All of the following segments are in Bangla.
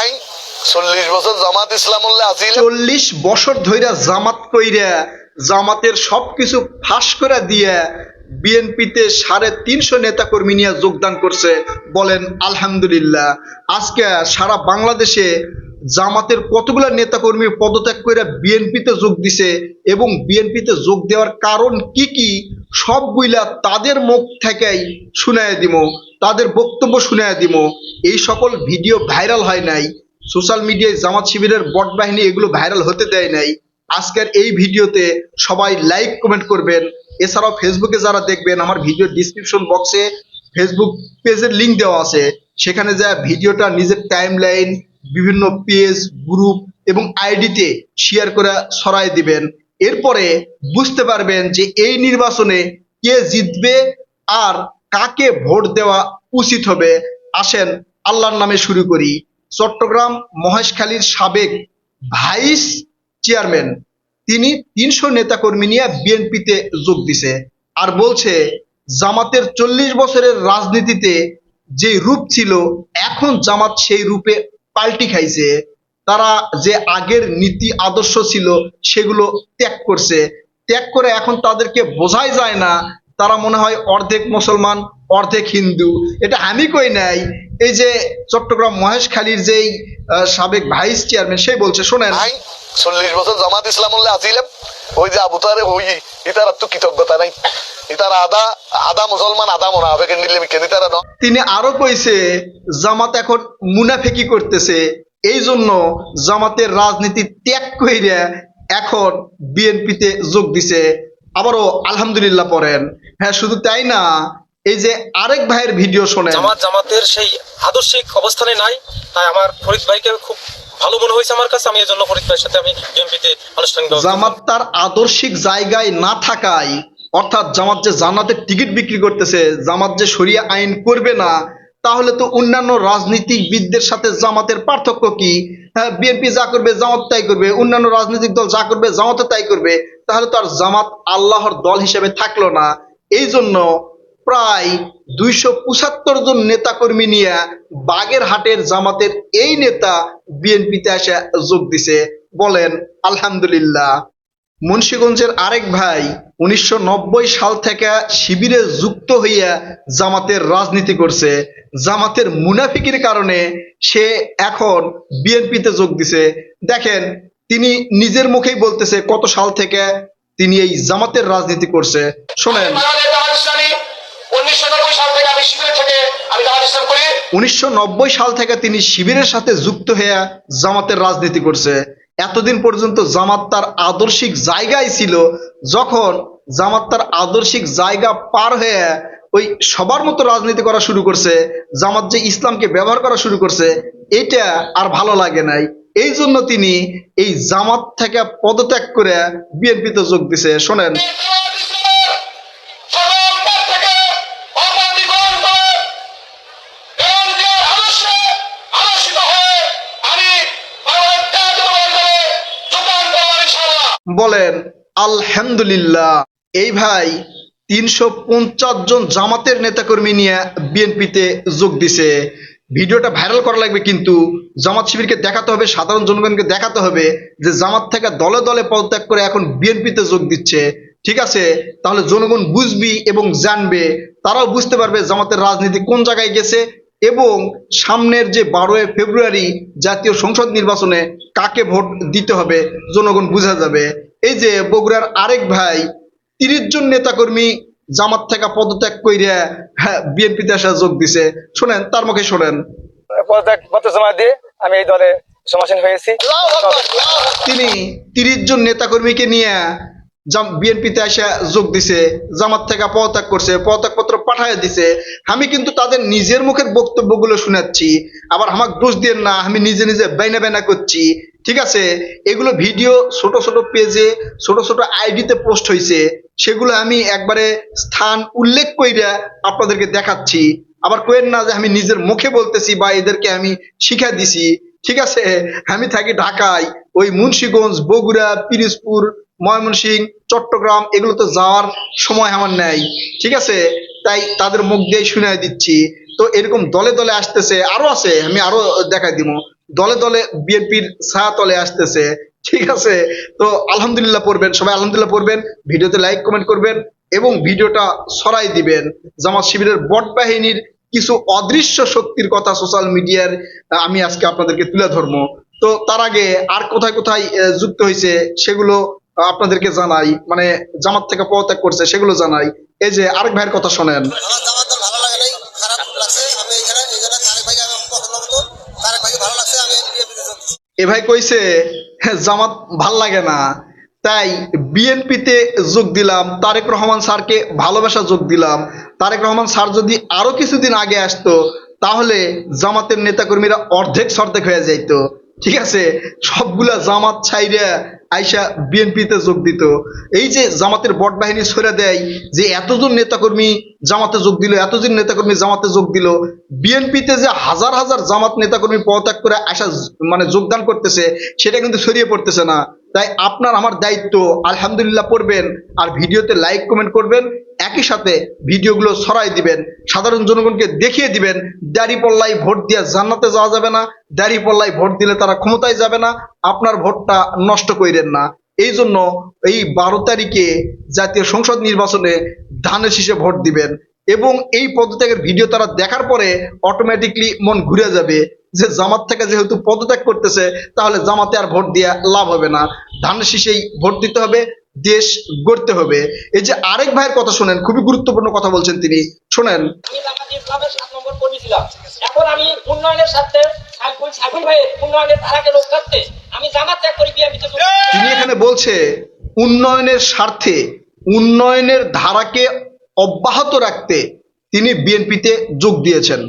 আই 40 বছর জামাত ইসলামুল্লাহ আছিল 40 বছর ধইরা জামাত কইরা জামাতের সবকিছু ফাঁস করে দিয়ে বিএনপিতে 350 নেতা কর্মী নিয়ে যোগদান করছে। বলেন আলহামদুলিল্লাহ। আজকে সারা বাংলাদেশে জামাতের কতগুলো নেতা কর্মী পদত্যাগ করে বিএনপিতে যোগ দিছে এবং বিএনপিতে যোগ দেওয়ার কারণ কি কি সবগুলা তাদের মুখ থেকেই শুনাইয়া দিব, তাদের বক্তব্য শুনাইয়া দিব। এই সকল ভিডিও ভাইরাল হয় নাই, সোশ্যাল মিডিয়ায় জামাত শিবিরের বট বাহিনী এগুলো ভাইরাল হতে দেয় নাই। আজকের এই ভিডিওতে সবাই লাইক কমেন্ট করবেন। এছাড়াও ফেসবুকে যারা দেখবেন, আমার ভিডিও ডিসক্রিপশন বক্সে ফেসবুক পেজের লিংক দেওয়া আছে, সেখানে যা ভিডিওটা নিজের টাইমলাইন, বিভিন্ন পেজ, গ্রুপ এবং আইডিতে শেয়ার করে ছড়াই দিবেন। এরপরে বুঝতে পারবেন যে এই নির্বাচনে কে জিতবে আর কাকে ভোট দেওয়া উচিত হবে। আসেন আল্লাহর নামে শুরু করি। চট্টগ্রাম মহেশখালীর সাবেক ভাইস চেয়ারম্যান তিনি 300 নেতাকর্মী নিয়ে বিএনপিতে যোগ দিছে আর বলছে জামাতের 40 বছরের রাজনীতিতে যে রূপ ছিল এখন জামাত সেই রূপে পাল্টি খাইছে। তারা যে আগের নীতি আদর্শ ছিল সেগুলো ত্যাগ করছে, ত্যাগ করে এখন তাদেরকে বোঝাই যায় না, তারা মনে হয় অর্ধেক মুসলমান অর্ধেক হিন্দু। এটা আমি কই নাই, এই যে চট্টগ্রাম মহেশখালীর যেই সাবেক ভাইস চেয়ারম্যান সেই বলছে, শোনেন। আই 40 বছর জামাত ইসলামুল্লাহ আছিলাম, ওই যে আবু তারে ওই ইতার তো কৃতজ্ঞতা নাই, ইতার আদা মুসলমান আদা মুনাফিকের নিলে কেন তারা ন। তিনি আরো কইছে জামাত এখন মুনাফিকি করতেছে, এই জন্য জামাতের রাজনীতি ত্যাগ কইরা এখন বিএনপিতে যোগ দিছে। আবারও আলহামদুলিল্লাহ পড়েন। হ্যাঁ, শুধু তাই না, এই যে আরেক ভাইয়ের ভিডিও শোনেন। জামাতের সেই আদর্শিক অবস্থানে নাই, তাই আমার ফরিদ ভাইকে খুব ভালো মনে হয়েছে আমার কাছে। আমি এর জন্য ফরিদ ভাইয়ের সাথে আমি বিএনপিতে আনুষ্ঠানিক জামাত তার আদর্শিক জায়গায় না থাকায়, অর্থাৎ জামাত যে জান্নাতের টিকিট বিক্রি করতেছে, জামাত যে শরিয়া আইন করবে না, তাহলে তো অন্যান্য রাজনীতিবিদদের সাথে জামাতের পার্থক্য কি? হ্যাঁ, বিএনপি যা করবে জামাত তাই করবে, অন্যান্য রাজনৈতিক দল যা করবে জামাতও তাই করবে, তাহলে তো আর জামাত আল্লাহর দল হিসেবে থাকলো না। এই জন্য প্রায় 275 জন নেতাকর্মী নিয়ে বাগেরহাটের জামাতের এই নেতা বিএনপিতে এসে যোগ দিছে। বলেন আলহামদুলিল্লাহ। মুন্সিগঞ্জের আরেক ভাই 1990 সাল থেকে শিবিরে যুক্ত হইয়া জামাতের রাজনীতি করছে, জামাতের মুনাফিকির কারণে সে এখন বিএনপিতে যোগ দিছে। দেখেন, তিনি নিজের মুখেই বলতেছে কত সাল থেকে তিনি এই জামাতের রাজনীতি করছে। শোনেন। 1990 সাল থেকে তিনি শিবিরের সাথে যুক্ত হয়ে জামাতের রাজনীতি করছে। এতদিন পর্যন্ত জামাত তার আদর্শিক জায়গায় ছিল, যখন জামাত তার আদর্শিক জায়গা পার হয়ে ওই সবার মতো রাজনীতি করা শুরু করছে, জামাত যে ইসলামকে ব্যবহার করা শুরু করছে, এটা আর ভালো লাগে নাই। এই জন্য তিনি এই জামাত থেকে পদত্যাগ করে বিএনপিতে যোগ দিছে। শোনেন। বলেন আলহামদুলিল্লাহ। এই ভাই 350 জন জামাতের নেতাকর্মী নিয়ে বিএনপিতে যোগ দিছে। ভিডিওটা ভাইরাল করা লাগবে, কিন্তু জামাত শিবিরকে দেখাতে হবে, সাধারণ জনগণকে দেখাতে হবে যে জামাত থেকে দলে দলে পদত্যাগ করে এখন বিএনপিতে যোগ দিচ্ছে। ঠিক আছে, তাহলে জনগণ বুঝবি এবং জানবে, তারাও বুঝতে পারবে জামাতের রাজনীতি কোন জায়গায় গেছে এবং সামনের যে 12 ফেব্রুয়ারি জাতীয় সংসদ নির্বাচনে কাকে ভোট দিতে হবে জনগণ বুঝা যাবে। এই যে বগুড়ার আরেক ভাই 30 জন নেতাকর্মী জামাত থেকে পদত্যাগ কইরা বিএনপিতে আসা যোগ দিছে। শোনেন, তার মুখে শোনেন। আমি এই দলে সমাসীন হয়েছি। তিনি 30 জন নেতাকর্মীকে নিয়ে বিএনপিতে এসে যোগ দিছে, জামাত থেকে পদত্যাগ করছে, পদত্যাগপত্র পাঠায় দিছে। আমি কিন্তু তাদের নিজের মুখের বক্তব্যগুলো শোনাচ্ছি, আবার আমাকে দোষ দিয়ে না, আমি নিজে নিজে বাইনা বাইনা করছি। ঠিক আছে, এগুলো ভিডিও ছোট ছোট পেজে ছোট ছোট আইডিতে পোস্ট হয়েছে, সেগুলো আমি একবারে স্থান উল্লেখ কইরা আপনাদেরকে দেখাচ্ছি। আবার কইেন না যে আমি নিজের মুখে বলতেছি বা এদেরকে আমি শিখা দিছি। ঠিক আছে, আমি থাকি ঢাকায়, ওই মুন্সিগঞ্জ, বগুড়া, পিরোজপুর, ময়মনসিংহ, চট্টগ্রাম এগুলো তো যাওয়ার সময় আমার নেই। ঠিক আছে, তাই তাদের মুখ দিয়ে শুনাই দিচ্ছি। তো এরকম দলে দলে আসতেছে, আরো আছে, আমি আরো দেখাই দিব। দলে দলে বিএনপির ছায়া তলে আসতেছে। ঠিক আছে, তো আলহামদুলিল্লাহ পড়বেন, সবাই আলহামদুলিল্লাহ পড়বেন, ভিডিওতে লাইক কমেন্ট করবেন এবং ভিডিওটা ছড়াই দিবেন। জামাত শিবিরের বট বাহিনীর কিছু অদৃশ্য শক্তির কথা সোশ্যাল মিডিয়ার আমি আজকে আপনাদেরকে তুলে ধরবো। তো তার আগে আর কোথায় কোথায় যুক্ত হয়েছে সেগুলো আপনাদেরকে জানাই, মানে জামাত থেকে পদত্যাগ করছে সেগুলো জানাই। এই যে আরেক ভাইয়ের কথা শোনেন। আমার জামাত দল ভালো লাগে নাই, খারাপ লাগছে। আমি এখানে এই জন্য তারেক ভাইকে আমি পছন্দ করতো, তারেক ভাইকে ভালো লাগছে, আমি বিএনপিতে যোগ দিচ্ছি। এ ভাই কইছে জামাত ভাল লাগে না, তাই বিএনপিতে যোগ দিলাম, তারেক রহমান স্যারকে ভালোবাসা যোগ দিলাম। তারেক রহমান স্যার যদি আরো কিছুদিন আগে আসতো তাহলে জামাতের নেতাকর্মীরা অর্ধেক সর্ধেক হয়ে যাইতো। ঠিক আছে, সবগুলা জামাত ছাইরা আইসা বিএনপিতে যোগ দিত। এই যে জামাতের বট বাহিনী ছড়ে দেয় যে এতজন নেতাকর্মী জামাতে যোগ দিল, এতজন নেতাকর্মী জামাতে যোগ দিল, বিএনপিতে যে হাজার হাজার জামাত নেতাকর্মী পদত্যাগ করে আসা মানে যোগদান করতেছে সেটা কিন্তু ছড়িয়ে পড়তেছে না। তাই আপনার আমার দায়িত্ব আলহামদুলিল্লাহ পড়বেন আর ভিডিওতে লাইক কমেন্ট করবেন, একই সাথে ভিডিওগুলো ছড়াই দিবেন, সাধারণ জনগণকে দেখিয়ে দিবেন দাঁড়িপাল্লায় ভোট দিয়ে জান্নাতে যাওয়া যাবে না, দাঁড়িপাল্লায় ভোট দিলে তারা ক্ষমতায় যাবে না, আপনার ভোটটা নষ্ট কইরেন না। এই জন্য এই 12 তারিখে জাতীয় সংসদ নির্বাচনে ধানের শীষে ভোট দিবেন এবং এই পদত্যাগের ভিডিও তারা দেখার পরে অটোমেটিকলি মন ঘুরে যাবে যে জামাত থেকে যেহেতু পদত্যাগ করতেছে তাহলে জামাতে আর ভোট দিয়ে লাভ হবে না, ধানের শীষেই ভোট দিতে হবে, দেশ গড়তে হবে। এই যে আরেক ভাইয়ের কথা শোনেন, খুবই গুরুত্বপূর্ণ কথা বলছেন তিনি, শোনেন। আমি জামাত ইসলামের 7 নম্বর কর্মী ছিলাম, এখন আমি উন্নয়নের সাথে সাইফুল ভাইয়ের উন্নয়নের ধারাকে রক্ষার্থে আমি জামাত ত্যাগ করি বিএনপিতে। তিনি এখানে বলছে উন্নয়নের স্বার্থে উন্নয়নের ধারাকে অব্যাহত রাখতে তিনি বিএনপিতে যোগ দিয়েছেন।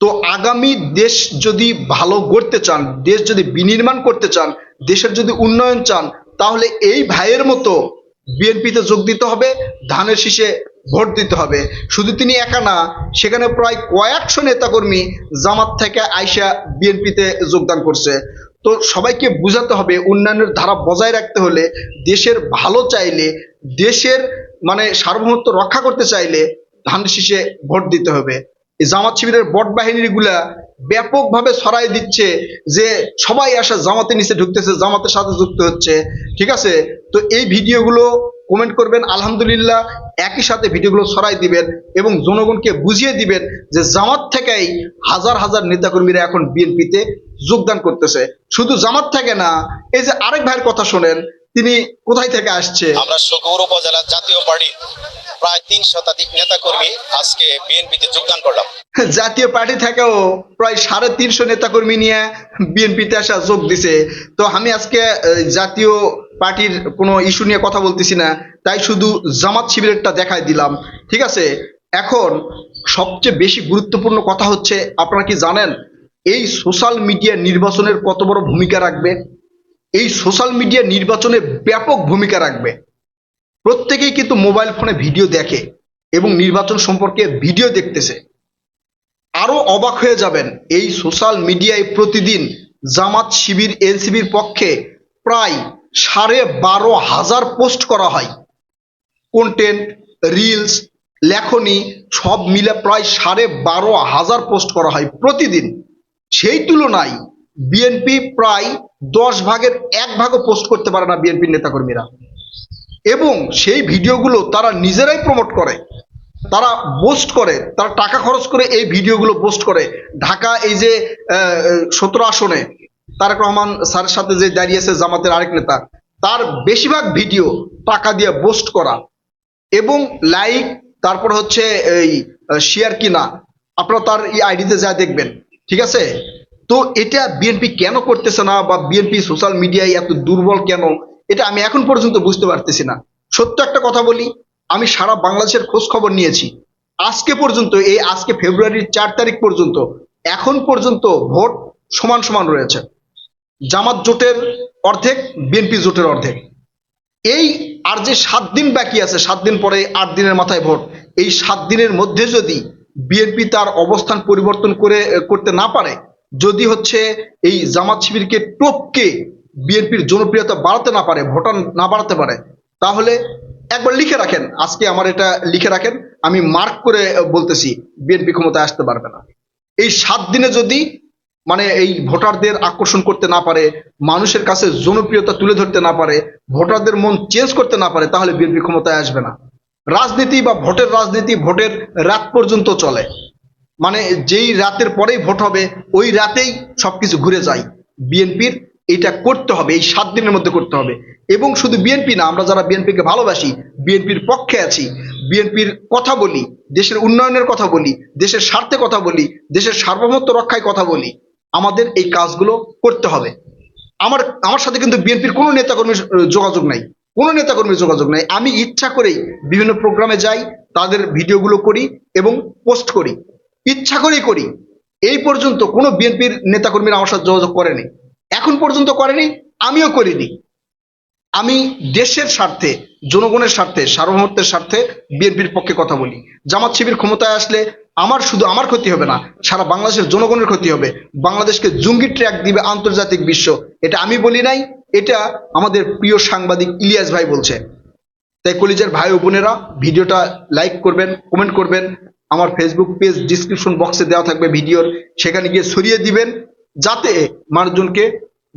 তো আগামী দেশ যদি ভালো গড়তে চান, দেশ যদি বিনির্মাণ করতে চান, দেশের যদি উন্নয়ন চান, তাহলে এই ভাইয়ের মতো বিএনপিতে যোগ দিতে হবে, ধানের শীষে ভোট দিতে হবে। শুধু তিনি একা না, সেখানে প্রায় কয়েকশো নেতাকর্মী জামাত থেকে আইসা বিএনপিতে যোগদান করছে। তো সবাইকে বুঝাতে হবে উন্নয়নের ধারা বজায় রাখতে হলে, দেশের ভালো চাইলে, দেশের মানে সার্বভৌমত্ব রক্ষা করতে চাইলে ধানের শীষে ভোট দিতে হবে। এই জামাত শিবিরের বট বাহিনীর গুলা ব্যাপকভাবে ছড়াই দিচ্ছে যে সবাই আসা জামাতের নিচে ঢুকতেছে, জামাতের সাথে যুক্ত হচ্ছে। ঠিক আছে, তো এই ভিডিওগুলো কমেন্ট করবেন আলহামদুলিল্লাহ, একই সাথে ভিডিওগুলো ছড়াই দিবেন এবং জনগণকে বুঝিয়ে দিবেন যে জামাত থেকেই হাজার হাজার নেতাকর্মীরা এখন বিএনপিতে যোগদান করতেছে। শুধু জামাত থেকে না, এই যে আরেক ভাইয়ের কথা শোনেন, তিনি কোথায় থেকে আসছে। আমরা সুখবর উপজেলা জাতীয় পার্টির প্রায় 3 শতাধিক নেতাকর্মী আজকে বিএনপিতে যোগদান করলাম। জাতীয় পার্টি থেকেও প্রায় 350 নেতাকর্মী নিয়ে বিএনপিতে আসা যোগ দিছে। তো আমি আজকে জাতীয় পার্টির কোনো ইস্যু নিয়ে কথা বলতেছি না, তাই শুধু জামাত শিবিরেরটা দেখাই দিলাম। ঠিক আছে, এখন সবচেয়ে বেশি গুরুত্বপূর্ণ কথা হচ্ছে, আপনারা কি জানেন এই সোশ্যাল মিডিয়া নির্বাচনের কত বড় ভূমিকা রাখবে? এই সোশ্যাল মিডিয়া নির্বাচনে ব্যাপক ভূমিকা রাখবে। প্রত্যেকেই কিন্তু মোবাইল ফোনে ভিডিও দেখে এবং নির্বাচন সম্পর্কে ভিডিও দেখতেছে। আরো অবাক হয়ে যাবেন, এই সোশ্যাল মিডিয়ায় প্রতিদিন জামাত শিবির এনসিবির পক্ষে প্রায় 12,500 পোস্ট করা হয়। কন্টেন্ট, রিলস, লেখনী সব মিলে প্রায় 12,500 পোস্ট করা হয় প্রতিদিন। সেই তুলনায় বিএনপি প্রায় 10 ভাগের 1 ভাগও পোস্ট করতে পারে না বিএনপির নেতাকর্মীরা, এবং সেই ভিডিওগুলো তারা নিজেরাই প্রমোট করে, তারা পোস্ট করে, তারা টাকা খরচ করে এই ভিডিওগুলো পোস্ট করে। ঢাকা এই যে 17 আসনে তারেক রহমান স্যারের সাথে যে দাঁড়িয়েছে জামাতের আরেক নেতা, তার বেশিরভাগ ভিডিও টাকা দিয়ে পোস্ট করা এবং লাইক, তারপর হচ্ছে এই শেয়ার কিনা, আপনারা তার এই আইডিতে যা দেখবেন। ঠিক আছে, তো এটা বিএনপি কেন করতেছে না বা বিএনপি সোশ্যাল মিডিয়ায় এত দুর্বল কেন, এটা আমি এখন পর্যন্ত বুঝতে পারতেছি না। সত্য একটা কথা বলি, আমি সারা বাংলাদেশের খোঁজ খবর নিয়েছি, আজকে পর্যন্ত আজকে ফেব্রুয়ারির 4 তারিখ পর্যন্ত এখন পর্যন্ত ভোট সমান সমান রয়েছে। জামাত জোটের অর্ধেক, বিএনপি জোটের অর্ধেক। এই আর যে 7 দিন বাকি আছে, 7 দিন পরে 8 দিনের মাথায় ভোট, এই 7 দিনের মধ্যে যদি বিএনপি তার অবস্থান পরিবর্তন করতে না পারে, যদি হচ্ছে এই জামাত শিবিরকে টপকে বিএনপির জনপ্রিয়তা বাড়াতে না পারে, ভোটার না বাড়াতে পারে, তাহলে একবার লিখে রাখেন, আজকে আমার এটা লিখে রাখেন, আমি মার্ক করে বলতেছি, বিএনপি ক্ষমতায় আসতে পারবে না। এই 7 দিনে যদি মানে এই ভোটারদের আকর্ষণ করতে না পারে, মানুষের কাছে জনপ্রিয়তা তুলে ধরতে না পারে, ভোটারদের মন চেঞ্জ করতে না পারে, তাহলে বিএনপি ক্ষমতায় আসবে না। রাজনীতি বা ভোটের রাজনীতি ভোটের রাত পর্যন্ত চলে, মানে যেই রাতের পরেই ভোট হবে ওই রাতেই সবকিছু ঘুরে যায়। বিএনপির এটা করতে হবে, এই 7 দিনের মধ্যে করতে হবে। এবং শুধু বিএনপি না, আমরা যারা বিএনপিকে ভালোবাসি, বিএনপির পক্ষে আছি, বিএনপির কথা বলি, দেশের উন্নয়নের কথা বলি, দেশের স্বার্থে কথা বলি, দেশের সার্বভৌমত্ব রক্ষায় কথা বলি, আমাদের এই কাজগুলো করতে হবে। আমার সাথে কিন্তু বিএনপির কোনো নেতাকর্মীর যোগাযোগ নাই, কোনো নেতাকর্মীর যোগাযোগ নাই। আমি ইচ্ছা করেই বিভিন্ন প্রোগ্রামে যাই, তাদের ভিডিওগুলো করি এবং পোস্ট করি, ইচ্ছা করেই করি। এই পর্যন্ত কোনো বিএনপির নেতাকর্মীরা আমার সাথে যোগাযোগ করেনি, এখন পর্যন্ত করেনি, আমিও করিনি। আমি দেশের স্বার্থে, জনগণের স্বার্থে, সার্বভৌমত্বের স্বার্থে বিএনপির পক্ষে কথা বলি। জামাত শিবির ক্ষমতায় আসলে শুধু আমার ক্ষতি হবে না, সারা বাংলাদেশের জনগণের ক্ষতি হবে। বাংলাদেশকে জঙ্গি ট্র্যাক দিবে আন্তর্জাতিক বিশ্ব। এটা আমি বলি নাই, এটা আমাদের প্রিয় সাংবাদিক ইলিয়াস ভাই বলছে। তাই কলিজার ভাই ও বোনেরা, ভিডিওটা লাইক করবেন, কমেন্ট করবেন, আমার ফেসবুক পেজ ডিসক্রিপশন বক্সে দেওয়া থাকবে ভিডিওর, সেখানে গিয়ে ছড়িয়ে দিবেন, যাতে মানুষজনকে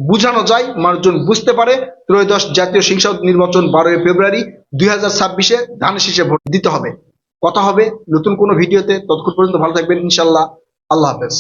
বুঝানো যায়, মানুষজন বুঝতে পারে ত্রয়োদশ জাতীয় সংসদ নির্বাচন 12 ফেব্রুয়ারি 2026-এ ধানের শীষে ভোট দিতে হবে। কথা হবে নতুন কোনো ভিডিওতে, ততক্ষণ পর্যন্ত ভালো থাকবেন ইনশাল্লাহ। আল্লাহ হাফেজ।